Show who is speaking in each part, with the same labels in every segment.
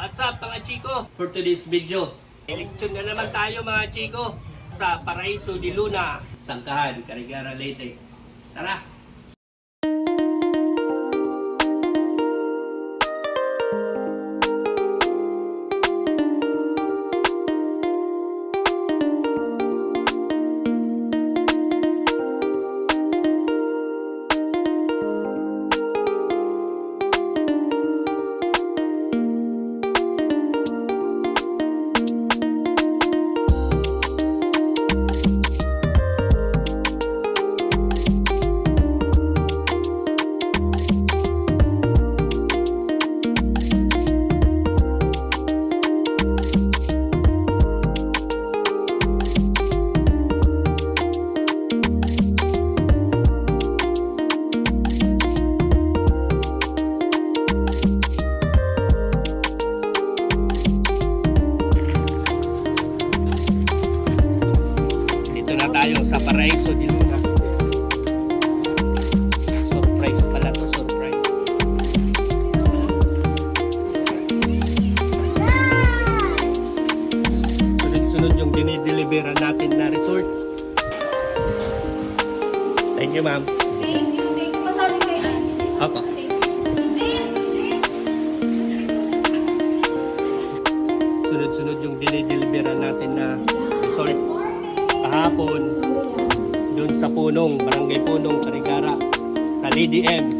Speaker 1: What's up mga chiko? For today's video, eleksyon na naman tayo mga chiko sa Paraiso de Luna, Sangkahan, Carigara, Leyte. Tara! Tayo sa Paraiso de Luna. Surprise pala to, surprise. Sunod-sunod yung dinideliveran natin na resort. Thank you, ma'am.
Speaker 2: Thank you. Pasali ko yan.
Speaker 1: Apa. Sunod-sunod yung dinideliveran natin na resort. Kahapon, dun sa Punong, Barangay Punong, Carigara, sa LDM.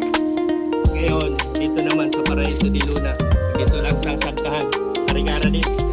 Speaker 1: Ngayon, dito naman sa Paraiso de Luna. Dito lang sa Sangkahan, Carigara din.